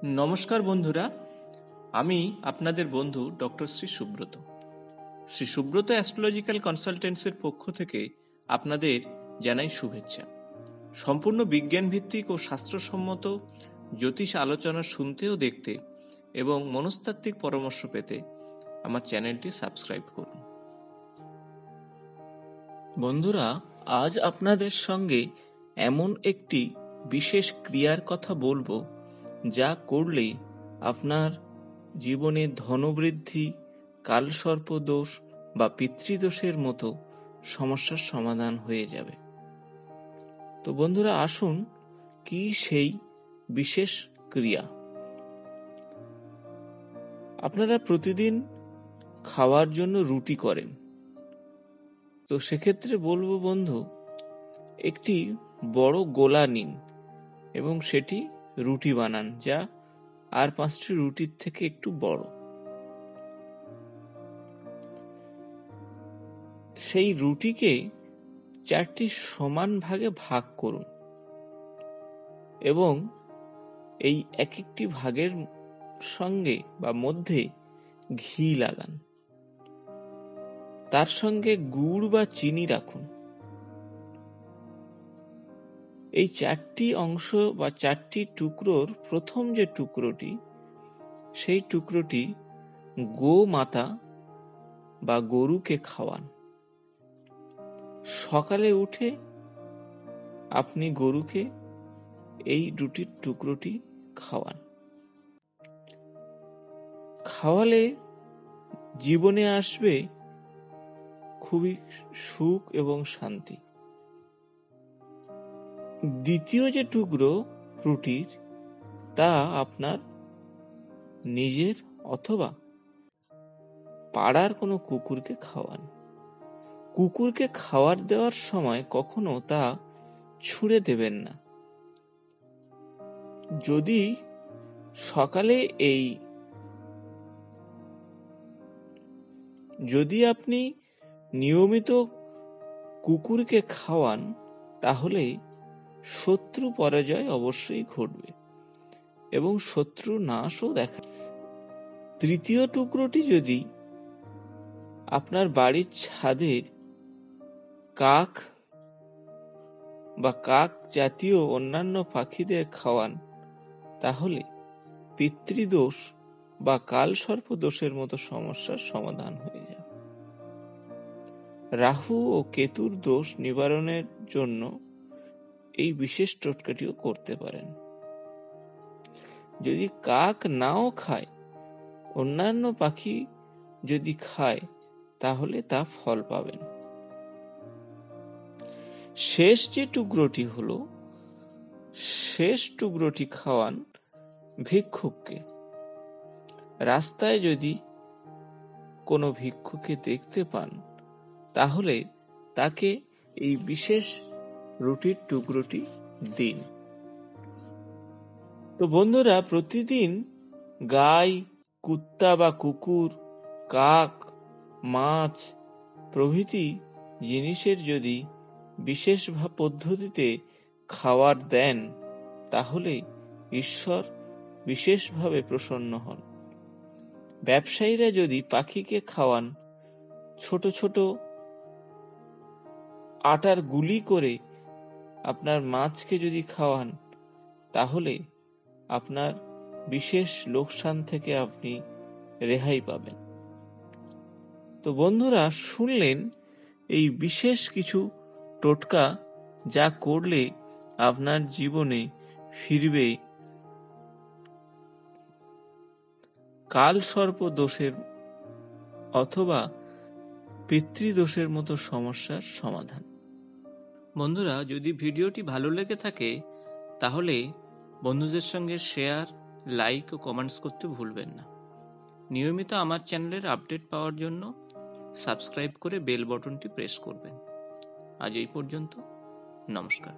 নমস্কার বন্ধুরা, আমি আপনাদের বন্ধু ডক্টর শ্রী সুব্রত। শ্রী সুব্রত অ্যাস্ট্রোলজিক্যাল কনসালটেন্সির পক্ষ থেকে আপনাদের জানাই শুভেচ্ছা। সম্পূর্ণ বিজ্ঞান ভিত্তিক ও শাস্ত্রসম্মত জ্যোতিষ আলোচনা শুনতে ও দেখতে এবং মনস্তাত্ত্বিক পরামর্শ পেতে আমার চ্যানেলটি সাবস্ক্রাইব করুন। বন্ধুরা, আজ আপনাদের সঙ্গে এমন একটি বিশেষ ক্রিয়ার কথা বলবো যা করলে আপনার জীবনে ধনবৃদ্ধি, কালসর্প দোষ বা পিতৃদোষের মতো সমস্যার সমাধান হয়ে যাবে। তো বন্ধুরা, আসুন কি সেই বিশেষ ক্রিয়া। আপনারা প্রতিদিন খাওয়ার জন্য রুটি করেন, তো সেক্ষেত্রে বলবো বন্ধু, একটি বড় গোলা নিন এবং সেটি রুটি বানান, যা আর 5টি রুটির থেকে একটু বড়। সেই রুটিকে 4টি সমান ভাগে ভাগ করুন এবং এই এক একটি ভাগের সঙ্গে বা মধ্যে ঘি লাগান। তার সঙ্গে গুড় বা চিনি রাখুন। এই 4টি অংশ বা 4টি টুকরোর প্রথম যে টুকরোটি, সেই টুকরোটি গোমাতা বা গরুকে খাওয়ান। সকালে উঠে আপনি গরুকে এই রুটির টুকরোটি খাওয়ান। খাওয়ালে জীবনে আসবে খুবই সুখ এবং শান্তি। দ্বিতীয় যে টুকরো রুটির, তা আপনার নিজের অথবা পাড়ার কোনো কুকুরকে খাওয়ান। কুকুরকে খাবার দেওয়ার সময় কখনো তা ছুঁড়ে দেবেন না। যদি সকালে যদি আপনি নিয়মিত কুকুরকে খাওয়ান, তাহলে শত্রু পরাজয় অবশ্যই ঘটবে এবং শত্রু নাশও দেখা। তৃতীয় টুকরোটি যদি আপনার বাড়ির ছাদের কাক বা কাক জাতীয় অন্যান্য পাখিদের খাওয়ান, তাহলে পিতৃদোষ বা কালসর্প দোষের মতো সমস্যার সমাধান হয়ে যাবে। রাহু ও কেতুর দোষ নিবারণের জন্য এই বিশেষ টোটকাটিও করতে পারেন। যদি কাক নাও খায়, অন্যান্য পাখি যদি খায়, তাহলে তা ফল পাবেন। শেষ যে টুকরোটি হলো, শেষ টুকরোটি খাওয়ান ভিক্ষুককে। রাস্তায় যদি কোনো ভিক্ষুককে দেখতে পান, তাহলে তাকে এই বিশেষ রুটির টুকরোটি দিন। তো বন্ধুরা, প্রতিদিন গাই, কুত্তা বা কুকুর, কাক, মাছ প্রভৃতি জিনিসের যদি বিশেষ পদ্ধতিতে খাবার দেন, তাহলে ঈশ্বর বিশেষভাবে প্রসন্ন হন। ব্যবসায়ীরা যদি পাখিকে খাওয়ান, ছোট ছোট আটার গুলি করে আপনার মাছকে যদি খাওয়ান, তাহলে আপনার বিশেষ লোকসান থেকে আপনি রেহাই পাবেন। তো বন্ধুরা, শুনলেন এই বিশেষ কিছু টোটকা, যা করলে আপনার জীবনে ফিরবে কালসর্প দোষের অথবা পিতৃদোষের মতো সমস্যার সমাধান। বন্ধুরা, যদি ভিডিওটি ভালো লেগে থাকে, তাহলে বন্ধুদের সঙ্গে শেয়ার, লাইক ও কমেন্টস করতে ভুলবেন না। নিয়মিত আমার চ্যানেলের আপডেট পাওয়ার জন্য সাবস্ক্রাইব করে বেল বাটনটি প্রেস করবেন। আজ এই পর্যন্ত। নমস্কার।